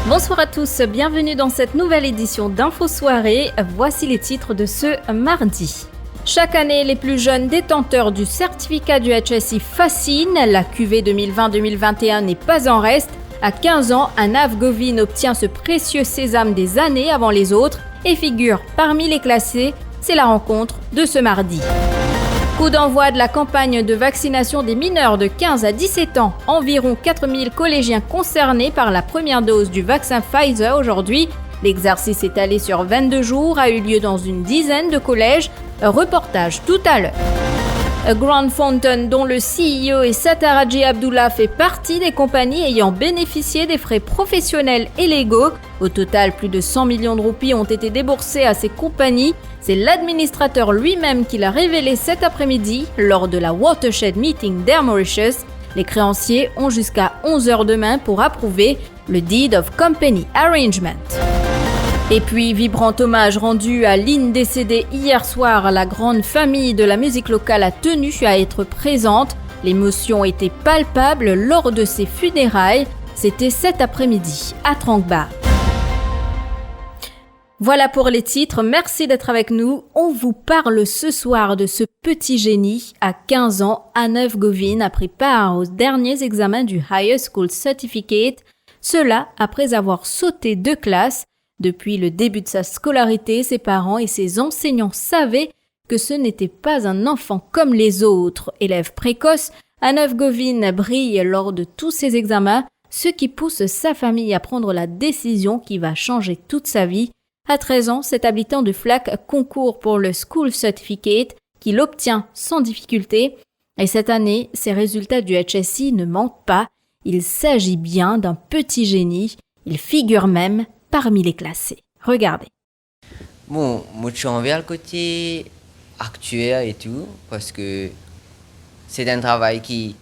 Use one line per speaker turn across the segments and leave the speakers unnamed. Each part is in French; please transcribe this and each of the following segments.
Bonsoir à tous, bienvenue dans cette nouvelle édition d'Info Soirée. Voici les titres de ce mardi. Chaque année, les plus jeunes détenteurs du certificat du HSI fascinent. La QV 2020-2021 n'est pas en reste. À 15 ans, Anav Govin obtient ce précieux sésame des années avant les autres et figure parmi les classés. C'est la rencontre de ce mardi. Coup d'envoi de la campagne de vaccination des mineurs de 15 à 17 ans. Environ 4000 collégiens concernés par la première dose du vaccin Pfizer aujourd'hui. L'exercice étalé sur 22 jours a eu lieu dans une dizaine de collèges. Reportage tout à l'heure. Grand Fountain, dont le CEO est Sataraji Abdullah, fait partie des compagnies ayant bénéficié des frais professionnels et légaux. Au total, plus de 100 millions de roupies ont été déboursés à ces compagnies. C'est l'administrateur lui-même qui l'a révélé cet après-midi lors de la Watershed Meeting d'Air Mauritius. Les créanciers ont jusqu'à 11h demain pour approuver le Deed of Company Arrangement. Et puis, vibrant hommage rendu à Lynn décédée hier soir, la grande famille de la musique locale a tenu à être présente. L'émotion était palpable lors de ses funérailles. C'était cet après-midi à Tranquebar. Voilà pour les titres, merci d'être avec nous. On vous parle ce soir de ce petit génie. À 15 ans, Anav Govin a pris part aux derniers examens du Higher School Certificate. Cela après avoir sauté 2 classes. Depuis le début de sa scolarité, ses parents et ses enseignants savaient que ce n'était pas un enfant comme les autres. Élève précoce, Anav Govin brille lors de tous ses examens, ce qui pousse sa famille à prendre la décision qui va changer toute sa vie. À 13 ans, cet habitant de Flac concourt pour le School Certificate qu'il obtient sans difficulté. Et cette année, ses résultats du HSI ne mentent pas. Il s'agit bien d'un petit génie. Il figure même parmi les classés. Regardez.
Bon, moi je suis envers le côté actuel et tout, parce que c'est un travail qui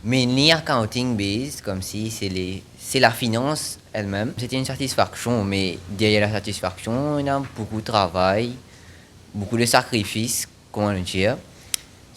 mainly accounting based, comme si c'est la finance elle-même. C'était une satisfaction, mais derrière la satisfaction, il y a beaucoup de travail, beaucoup de sacrifices, comment le dire.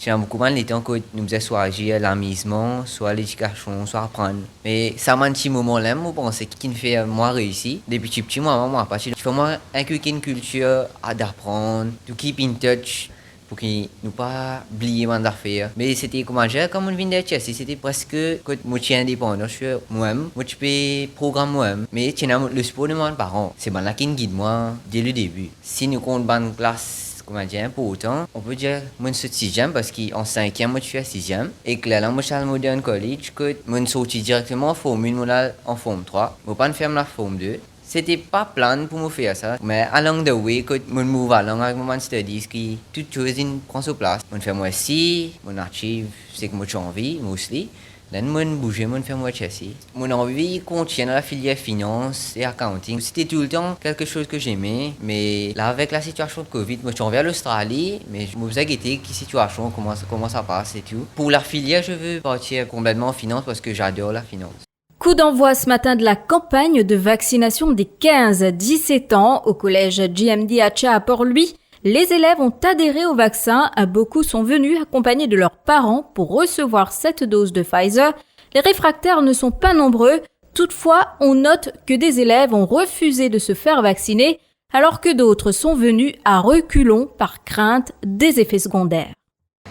Il y a beaucoup de temps que nous faisons soit agir l'amusement, soit l'éducation, soit apprendre. Mais ça m'a un petit moment là, je pense, qui me fait moi réussir. Depuis petit, moi, parce que il faut moi inculquer une culture d'apprendre, de keep in touch, pour qu'il ne pas oublier mon affaire. Mais c'était comment dire, comme on vient de dire, c'était presque que moi je suis indépendant, je suis moi-même, moi je peux programmer moi-même. Mais tu as le support de mes parents, c'est bon là qui guide moi dès le début. Si nous comptons bonne classe, comment dire, pour autant, on peut dire que je suis 6e parce qu'en 5e, moi je suis à 6e. Et que là, moi je suis à Modern College, que je suis directement en forme 1, en forme 3. Je ne peux pas faire la forme 2. C'était pas plan pour me faire ça, mais along the way, que je move along avec mon studies, qui toute chose prend sa place. Je fais moi ici, mon achieve, c'est que moi j'ai envie, mostly. Là, je bouge, je fais moi ici. Mon envie contient la filière finance et accounting. C'était tout le temps quelque chose que j'aimais, mais là, avec la situation de Covid, moi je suis envers l'Australie, mais je me faisais guetter qui situation, comment ça passe et tout. Pour la filière, je veux partir complètement en finance parce que j'adore la finance.
Coup d'envoi ce matin de la campagne de vaccination des 15-17 ans au collège GMD Hacha à Port-Louis. Les élèves ont adhéré au vaccin. Beaucoup sont venus accompagnés de leurs parents pour recevoir cette dose de Pfizer. Les réfractaires ne sont pas nombreux. Toutefois, on note que des élèves ont refusé de se faire vacciner alors que d'autres sont venus à reculons par crainte des effets secondaires.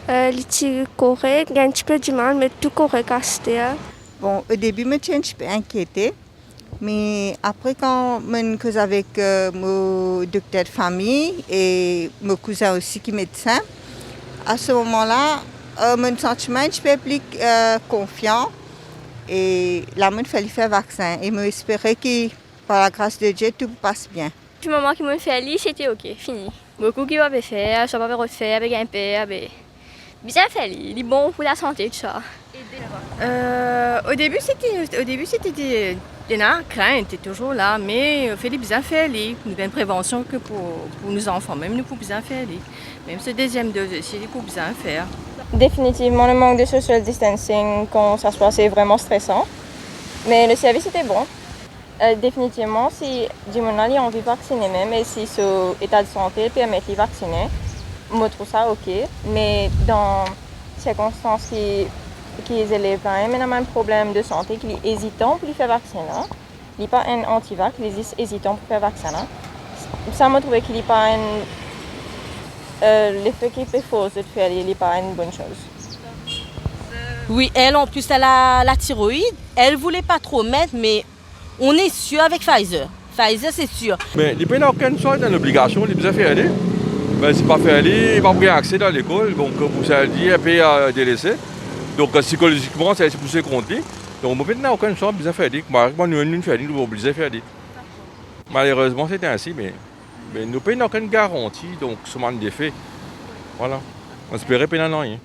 Les correct, un petit peu du mal, mais tout correct à c'était.
Bon, au début, je me suis un petit peu inquiétée. Mais après, quand je cause avec mon docteur de famille et mon cousin aussi qui est médecin, à ce moment-là, mon sentiment est un petit peu plus confiant. Et là, il fallait faire le vaccin. Et j'espérais que, par la grâce de Dieu, tout passe bien.
Du moment qu'ils m'ont fait aller, c'était OK, fini. Beaucoup qui va faire, ça va refaire avec un père. Bien fait, il est bon pour la santé, tout ça.
Au début, c'était des craintes, c'était toujours là, mais il fallait bien faire les. Nous avons une prévention que pour nos enfants, même nous, pour bien faire les. Même ce deuxième dose aussi, il faut bien faire.
Définitivement, le manque de social distancing quand ça se passe, c'est vraiment stressant. Mais le service était bon. Définitivement, si du moment a envie de vacciner même, et si son état de santé permet de vacciner, je trouve ça OK. Mais dans les circonstances qui les élèves ont un problème de santé, qui sont hésitants pour les faire vacciner, il n'y a pas un anti-vax, les hésitants pour faire vaccin. Hein. Ça m'a trouvé qu'il n'y a pas l'effet qui est faux de faire, il n'y a pas une bonne chose.
Oui, elle en plus, elle a la thyroïde. Elle voulait pas trop mettre, mais on est sûr avec Pfizer. Pfizer, c'est sûr.
Mais les pays n'ont aucune sorte d'obligation, ils doivent faire aller. Mais si pas faire aller, ils vont pas accès dans l'école. Donc, vous avez dit, un pays à délaisser. Donc, psychologiquement, c'est poussé contre lui. Donc, maintenant, aucune sorte de faire aller. Moi, nous sommes obligés de faire aller. Malheureusement, c'était ainsi, mais nos pays n'ont aucune garantie. Donc, ce manque d'effet. Voilà. On espérait pas rien.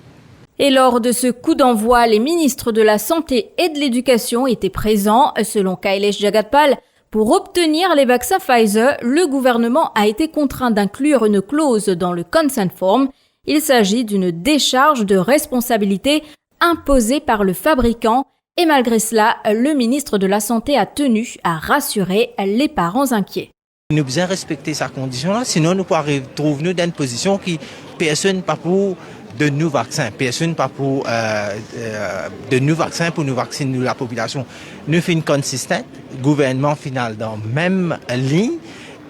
Et lors de ce coup d'envoi, les ministres de la Santé et de l'Éducation étaient présents. Selon Kailesh Jagatpal, pour obtenir les vaccins Pfizer, le gouvernement a été contraint d'inclure une clause dans le consent form. Il s'agit d'une décharge de responsabilité imposée par le fabricant. Et malgré cela, le ministre de la Santé a tenu à rassurer les parents inquiets.
Nous devons respecter sa condition-là, sinon nous pourrons retrouver dans une position qui personne pas pour de nouveaux vaccins, personne pas pour de nouveaux vaccins pour nous vacciner la population. Nous faisons consistant, gouvernement final dans la même ligne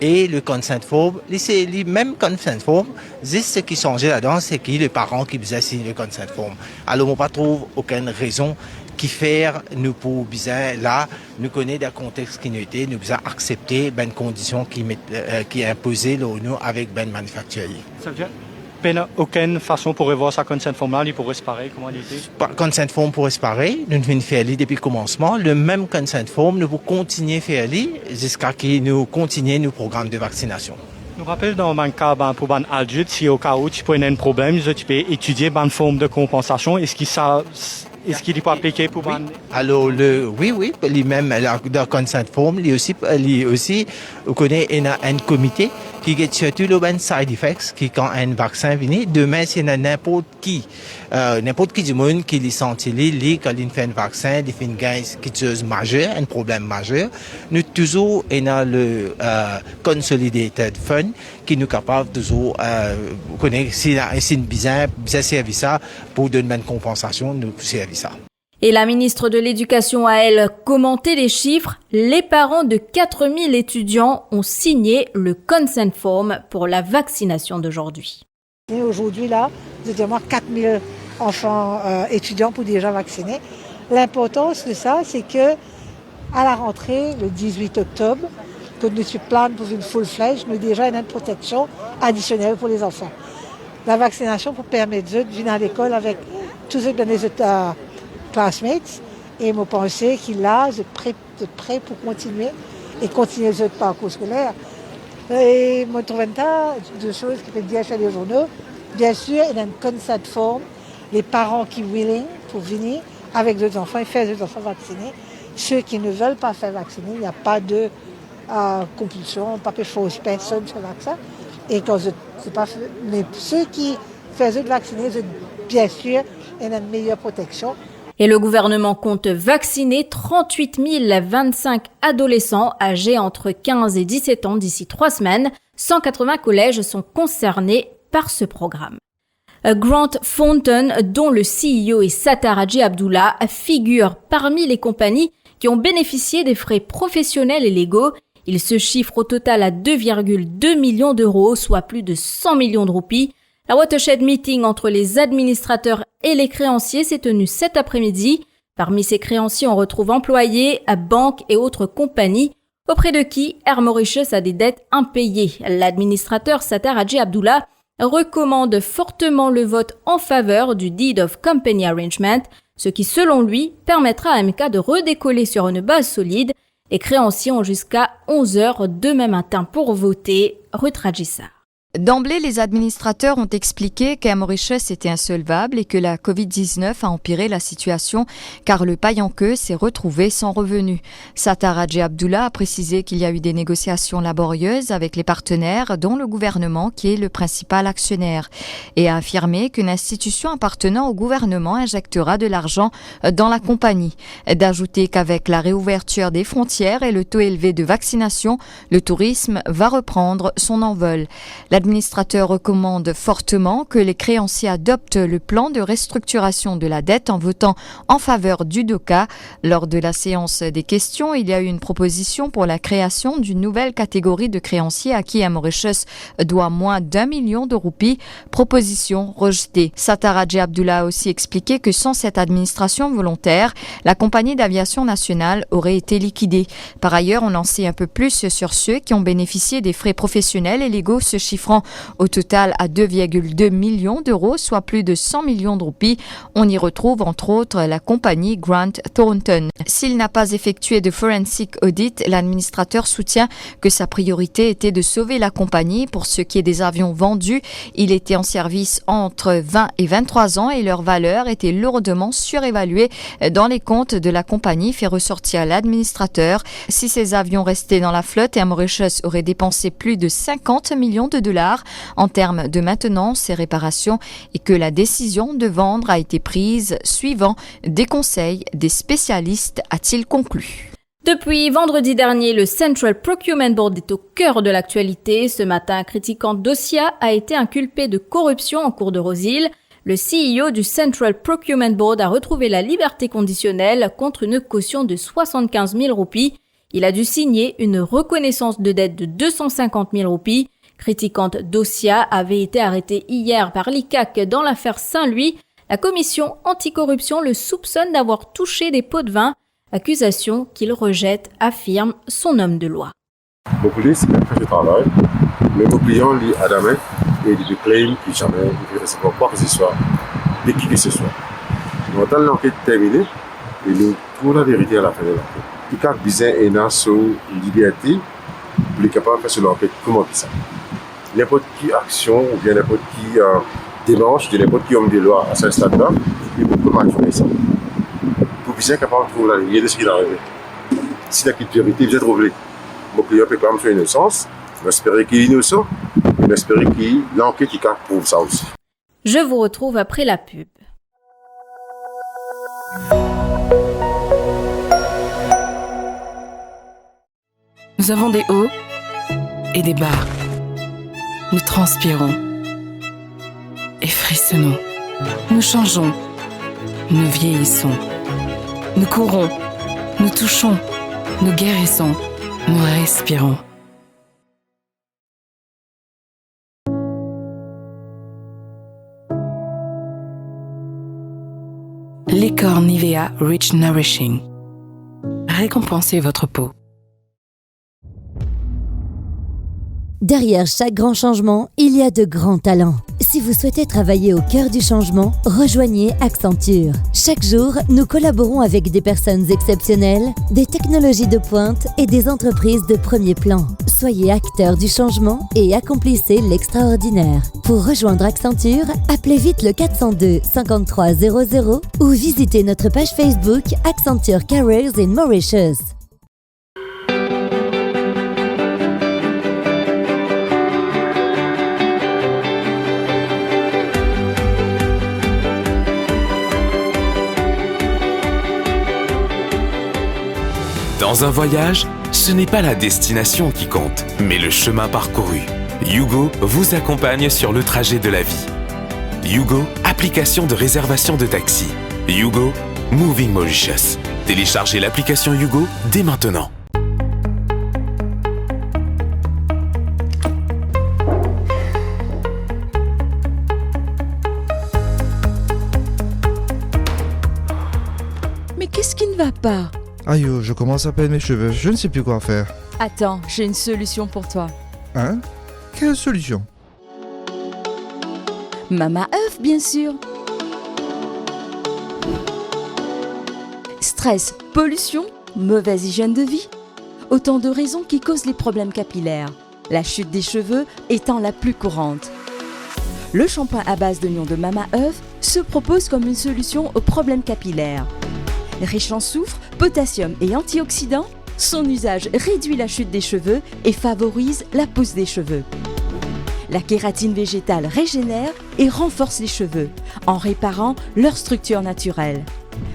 et le consent form, c'est le même consent form, juste ce qui changeait là-dedans, c'est que les parents qui faisaient signer le consent form. Alors on ne pas trouve aucune raison qui faire nous pour bien là nous connaît des contextes qui nous étaient nous bien accepter ben conditions qui imposées nous avec ben manufacturier.
Ça veut dire aucune façon pour revoir sa consent form là, il pourrait se pareil, comment il était?
Consent form pourrait se pareil, nous venons faire depuis le commencement, le même consent form nous pour continuer faire jusqu'à ce que nous continuions nos programmes de vaccination.
Nous rappelle dans mon cas pour les adultes, si au cas où tu peux avoir un problème, tu peux étudier une forme de compensation. Est-ce qu'il n'est pas appliqué pour
oui. Alors oui, lui-même le consent form, lui aussi, on connaît un comité qui get surtout le side effects qui quand un vaccin vient, demain c'est n'importe qui du monde qui les sentit quand il fait un vaccin, il fait une quelque chose majeur, un problème majeur, nous toujours le consolidated fund qui nous capable toujours connaître si une bien service ça pour donner une compensation nous servir ça.
Et la ministre de l'Éducation a, elle, commenté les chiffres. Les parents de 4000 étudiants ont signé le consent form pour la vaccination d'aujourd'hui.
Et aujourd'hui, là, nous avons 4000 enfants étudiants pour déjà vacciner. L'importance de ça, c'est que à la rentrée, le 18 octobre, que nous sommes plein pour une full-fledged, nous avons déjà une protection additionnelle pour les enfants. La vaccination pour permettre de venir à l'école avec tous les autres classmates et me penser qu'il a de prêt pour continuer le parcours scolaire. Et je trouve deux choses qui peuvent dire chez les journaux. Bien sûr, il y a une consent form, les parents qui sont willing pour venir avec d'autres enfants et faire d'autres enfants vaccinés. Ceux qui ne veulent pas faire vacciner, il n'y a pas de compulsion, pas de force personne sur le vaccin. Et quand c'est pas fait, mais ceux qui font d'autres vacciner, bien sûr, il y a une meilleure protection.
Et le gouvernement compte vacciner 38 025 adolescents âgés entre 15 et 17 ans d'ici 3 semaines. 180 collèges sont concernés par ce programme. Grant Thornton, dont le CEO est Sattar Haji Abdullah, figure parmi les compagnies qui ont bénéficié des frais professionnels et légaux. Il se chiffre au total à 2,2 millions d'euros, soit plus de 100 millions de roupies. La Watershed Meeting entre les administrateurs et les créanciers s'est tenue cet après-midi. Parmi ces créanciers, on retrouve employés, banques et autres compagnies auprès de qui Air Mauritius a des dettes impayées. L'administrateur Sattar Haji Abdullah recommande fortement le vote en faveur du Deed of Company Arrangement, ce qui, selon lui, permettra à MK de redécoller sur une base solide. Les créanciers ont jusqu'à 11 heures demain matin pour voter. Ruth Rajissar.
D'emblée, les administrateurs ont expliqué qu'Air Mauritius était insolvable et que la Covid-19 a empiré la situation car le paillant-queue s'est retrouvé sans revenu. Sattar Haji Abdullah a précisé qu'il y a eu des négociations laborieuses avec les partenaires, dont le gouvernement qui est le principal actionnaire, et a affirmé qu'une institution appartenant au gouvernement injectera de l'argent dans la compagnie. D'ajouter qu'avec la réouverture des frontières et le taux élevé de vaccination, le tourisme va reprendre son envol. L'administrateur recommande fortement que les créanciers adoptent le plan de restructuration de la dette en votant en faveur du DOCA. Lors de la séance des questions, il y a eu une proposition pour la création d'une nouvelle catégorie de créanciers à qui Mauritius doit moins d'1 million de roupies. Proposition rejetée. Sattar Hadji Abdullah a aussi expliqué que sans cette administration volontaire, la compagnie d'aviation nationale aurait été liquidée. Par ailleurs, on en sait un peu plus sur ceux qui ont bénéficié des frais professionnels et légaux se chiffrant au total à 2,2 millions d'euros, soit plus de 100 millions de roupies. On y retrouve entre autres la compagnie Grant Thornton. S'il n'a pas effectué de forensic audit, l'administrateur soutient que sa priorité était de sauver la compagnie. Pour ce qui est des avions vendus, il était en service entre 20 et 23 ans et leur valeur était lourdement surévaluée dans les comptes de la compagnie, fait ressortir l'administrateur. Si ces avions restaient dans la flotte, Air Mauritius aurait dépensé plus de 50 millions de dollars en termes de maintenance et réparation et que la décision de vendre a été prise suivant des conseils des spécialistes, a-t-il conclu.
Depuis vendredi dernier, le Central Procurement Board est au cœur de l'actualité. Ce matin, critiquant Docia a été inculpé de corruption en cours de Rosyth. Le CEO du Central Procurement Board a retrouvé la liberté conditionnelle contre une caution de 75 000 roupies. Il a dû signer une reconnaissance de dette de 250 000 roupies. Critiquante Docia avait été arrêté hier par l'ICAC dans l'affaire Saint-Louis. La commission anticorruption le soupçonne d'avoir touché des pots de vin, accusation qu'il rejette, affirme son homme de loi.
Mon police fait le travail, mais mon client lit à la main et il claim qu'il jamais ne peut recevoir quoi que ce soit, de qui que ce soit. Nous attendons l'enquête terminée et nous trouvons la vérité à la fin de l'enquête. Il y a besoin d'une liberté pour être capable de faire sur l'enquête comment ça. N'importe qui action ou bien n'importe qui démarche de n'importe qui homme de loi à ce stade-là, il peut maturer ça. Pour bien capable de trouver la vérité de ce qui est arrivé. Si la vérité vous est trouvée, mon client peut quand même son innocence, on espère qu'il est innocent, on espère que l'enquête prouve ça aussi.
Je vous retrouve après la pub.
Nous avons des hauts et des bas. Nous transpirons et frissonnons. Nous changeons, nous vieillissons. Nous courons, nous touchons, nous guérissons, nous respirons. Les corps Nivea Rich Nourishing. Récompensez votre peau.
Derrière chaque grand changement, il y a de grands talents. Si vous souhaitez travailler au cœur du changement, rejoignez Accenture. Chaque jour, nous collaborons avec des personnes exceptionnelles, des technologies de pointe et des entreprises de premier plan. Soyez acteurs du changement et accomplissez l'extraordinaire. Pour rejoindre Accenture, appelez vite le 402 53 00 ou visitez notre page Facebook Accenture Careers in Mauritius.
Dans un voyage, ce n'est pas la destination qui compte, mais le chemin parcouru. Yugo vous accompagne sur le trajet de la vie. Yugo, application de réservation de taxi. Yugo, Moving Mauritius. Téléchargez l'application Yugo dès maintenant.
Mais qu'est-ce qui ne va pas ?
Aïe, je commence à perdre mes cheveux, je ne sais plus quoi faire.
Attends, j'ai une solution pour toi.
Hein? Quelle solution?
Mama œuf, bien sûr. Stress, pollution, mauvaise hygiène de vie. Autant de raisons qui causent les problèmes capillaires. La chute des cheveux étant la plus courante. Le shampoing à base d'oignon de Mama œuf se propose comme une solution aux problèmes capillaires. Riche en soufre, potassium et antioxydants, son usage réduit la chute des cheveux et favorise la pousse des cheveux. La kératine végétale régénère et renforce les cheveux en réparant leur structure naturelle.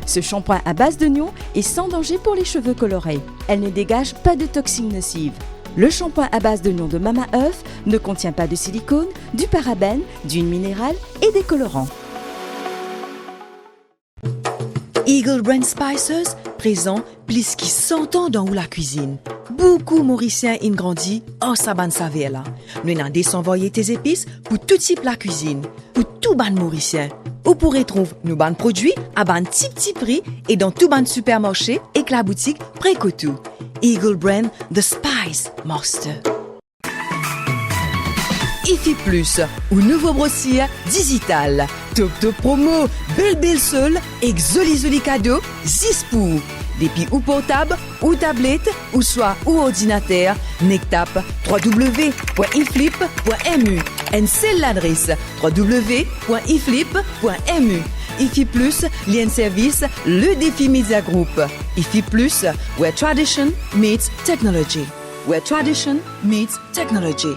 Ce shampoing à base d'oignon est sans danger pour les cheveux colorés. Elle ne dégage pas de toxines nocives. Le shampoing à base d'oignon de Mama Earth ne contient pas de silicone, du parabène, d'huile minérale et des colorants.
Eagle Brand Spices, présent plus qui 100 ans dans la cuisine. Beaucoup Mauriciens ont grandi en saban saveur là. Nous avons désenvoyé tes épices pour tout type la cuisine, pour tout ban Mauricien. Vous pourrez trouver nos ban produits à ban petit prix et dans tout ban supermarché et que la boutique Précotou. Eagle Brand, The Spice Master. IFI Plus, ou nouveau brossier digital. Top promo, belle seule, et joli cadeau, 6 pour. Depuis ou portable, ou tablette, ou soit ou ordinateur, nectap www.iflip.mu. Et c'est l'adresse www.iflip.mu. IFI Plus, lien service, le défi Media Group. IFI Plus, where tradition meets technology. Where tradition meets technology.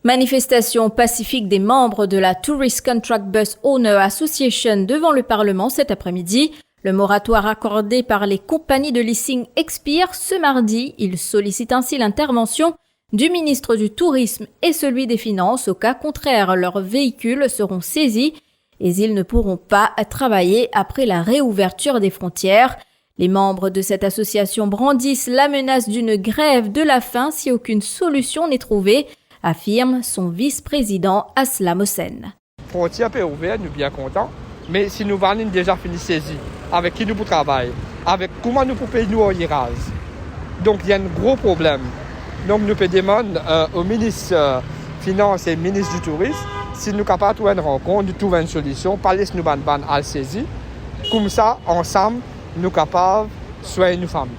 Manifestation pacifique des membres de la Tourist Contract Bus Owner Association devant le Parlement cet après-midi. Le moratoire accordé par les compagnies de leasing expire ce mardi. Ils sollicitent ainsi l'intervention du ministre du Tourisme et celui des Finances. Au cas contraire, leurs véhicules seront saisis et ils ne pourront pas travailler après la réouverture des frontières. Les membres de cette association brandissent la menace d'une grève de la faim si aucune solution n'est trouvée, affirme son vice-président Aslam Hossein.
Frontière est ouverte, nous sommes bien contents, mais si nous avons déjà fini saisi, avec qui nous pouvons travailler, avec comment nous pouvons payer nous en IRAS. Donc il y a un gros problème. Donc nous pouvons demander au ministre Finances et au ministre du Tourisme si nous sommes capables de trouver une rencontre, de trouver une solution, pas laisser nous ban à le saisir. Comme ça, ensemble, nous sommes capables de soigner nos familles.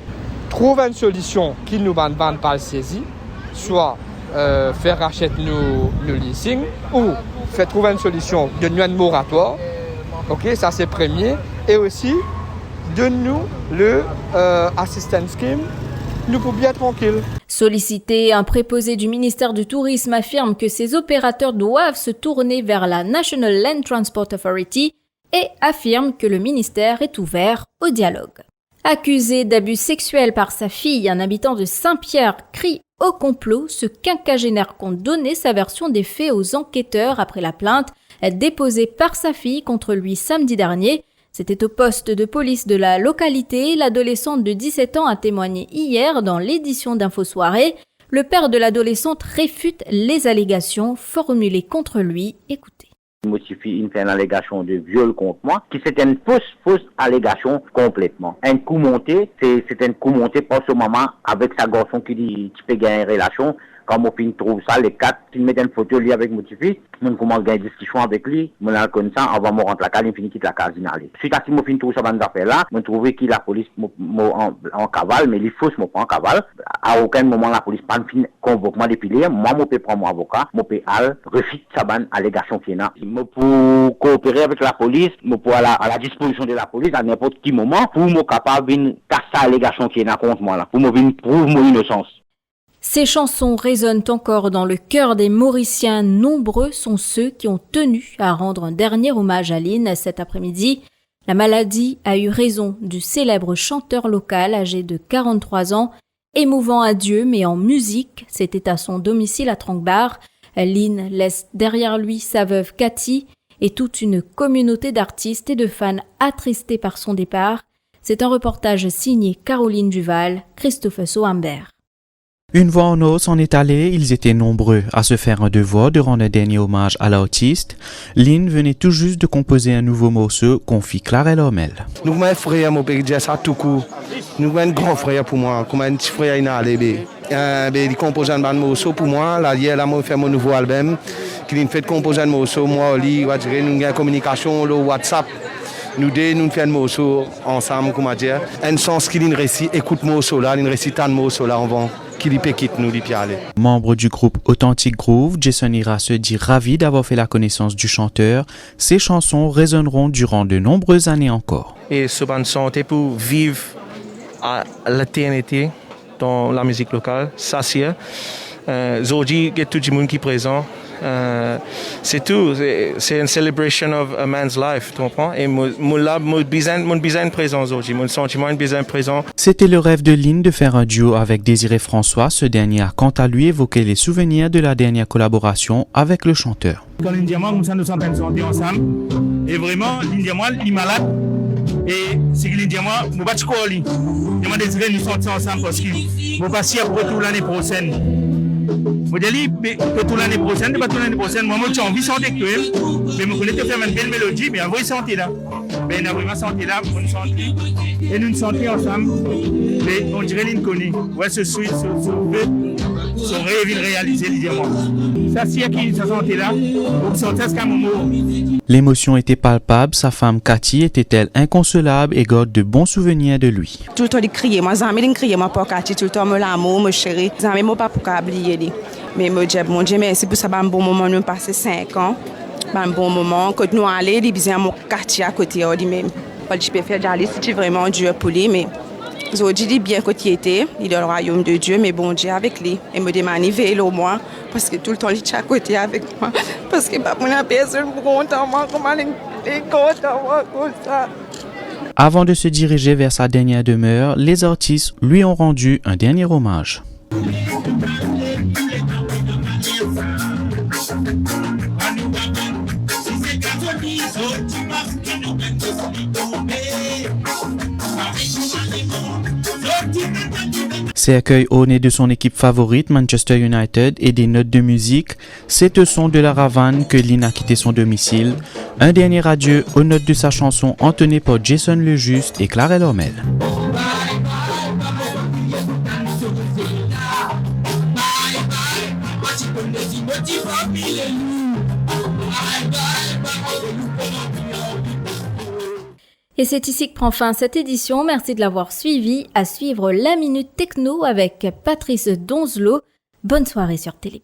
Trouver une solution qui nous ban pas le saisir, soit faire racheter nos leasing ou faire trouver une solution de nous un moratoire. Ok, ça c'est premier. Et aussi, de nous le assistance scheme, nous pouvons bien être tranquilles.
Sollicité, un préposé du ministère du Tourisme affirme que ces opérateurs doivent se tourner vers la National Land Transport Authority et affirme que le ministère est ouvert au dialogue. Accusé d'abus sexuels par sa fille, un habitant de Saint-Pierre crie au complot. Ce quinquagénaire compte donner sa version des faits aux enquêteurs après la plainte déposée par sa fille contre lui samedi dernier. C'était au poste de police de la localité. L'adolescente de 17 ans a témoigné hier dans l'édition d'Infosoirée. Le père de l'adolescente réfute les allégations formulées contre lui. Écoutez.
Il suffit une allégation de viol contre moi, qui c'est une fausse allégation complètement. Un coup monté, c'est un coup monté pour ce moment avec sa garçon qui dit tu peux gagner une relation. Quand mon fils trouve ça, les quatre, il met une photo lui avec mon petit-fils, on commence à gagner une discussion avec lui, on a comme ça, avant de rentrer la case, il finit quitte la case d'inaller. Suite à ce mon fils trouve ça dans affaire là, on trouve que la police en cavale, mais il faut se prendre en cavale. À aucun moment la police pas fin convoque moi depuis hier, moi je peux prendre mon avocat, je peux refute sa bonne allégation qui est là. Je peux coopérer avec la police, je peux à la disposition de la police à n'importe quel moment pour me capable de casser l'allégation qui est là contre moi là, pour me prouver mon innocence.
Ces chansons résonnent encore dans le cœur des Mauriciens. Nombreux sont ceux qui ont tenu à rendre un dernier hommage à Lynn cet après-midi. La maladie a eu raison du célèbre chanteur local âgé de 43 ans. Émouvant adieu, mais en musique, c'était à son domicile à Tranquebar. Lynn laisse derrière lui sa veuve Cathy et toute une communauté d'artistes et de fans attristés par son départ. C'est un reportage signé Caroline Duval, Christophe Soambert.
Une voix en os s'en est allée, ils étaient nombreux à se faire un devoir de rendre un dernier hommage à l'artiste. Lynn venait tout juste de composer un nouveau morceau, confie Clarel Hormel.
Nous sommes frères, mon père dit ça tout court. Nous sommes un grand frère pour moi, comme un petit frère inalébé. Il compose un morceau pour moi, là, hier, là, moi, fait mon nouveau album. Il fait composer un morceau, moi, nous avons une communication, le WhatsApp. Nous faisons un morceau ensemble, comment dire. Un sens qu'il récite, écoute morceau là, il récite un morceau là avant.
Membre du groupe Authentic Groove, Jason Ira se dit ravi d'avoir fait la connaissance du chanteur. Ses chansons résonneront durant de nombreuses années encore.
Et ce bande santé pour vivre à l'éternité dans la musique locale, ça c'est. Aujourd'hui, il y a tout le monde qui est présent. C'est tout. C'est une celebration of a man's life, tu comprends? Et mon besoin présent aujourd'hui, mon sentiment est besoin présent.
C'était le rêve de Lynn de faire un duo avec Désiré François. Ce dernier a quant à lui évoqué les souvenirs de la dernière collaboration avec le chanteur.
Quand Lynn dit moi, nous sommes en train de chanter ensemble. Et vraiment, Lynn dit moi, il est malade. Et c'est que Lynn dit moi, je ne vais pas te coller. Je vais Désiré nous sortir ensemble parce que je vais passer à retour l'année prochaine. Je dis que tout l'année prochaine, moi, j'ai envie de chanter avec toi. Mais je connais te faire une belle mélodie, mais on va y chanter là. Mais on a vraiment chanté là, on chanter. Et nous chantons ensemble. Mais on dirait qu'il connaît. Ouais, ce rêve, il réalisé, il dit moi. Ça, c'est qui ça chanté là, on chantait ce qu'à mon mot.
L'émotion était palpable, sa femme Cathy était-elle inconsolable et garde de bons souvenirs de lui.
Tout le temps, il criait, moi, il criait, moi, pour Cathy, tout le temps, l'amour, ma chérie. J'aimais pas pour oublier. Mais je dis, mon Dieu, merci pour ça, un bon moment, nous passé 5 ans. Un bon moment, quand nous allons, il y a mon quartier à côté, lui-même. Je peux faire d'aller, c'était vraiment dur pour lui, mais je dis bien quand il était, il est dans le royaume de Dieu, mais bon Dieu avec lui. Et me demande, il veille au moins, parce que tout le temps, il est à côté avec moi. Parce que pas mon personne pour content, moi, comment il est content, moi, comme ça.
Avant de se diriger vers sa dernière demeure, les artistes lui ont rendu un dernier hommage. Ces accueils au nez de son équipe favorite, Manchester United, et des notes de musique, c'est au son de la Ravane que Lynn a quitté son domicile. Un dernier adieu aux notes de sa chanson entonnée par Jason Lejuste et Clarelle Hormel.
Et c'est ici que prend fin cette édition. Merci de l'avoir suivi. À suivre la Minute Techno avec Patrice Donzelot. Bonne soirée sur Télé+.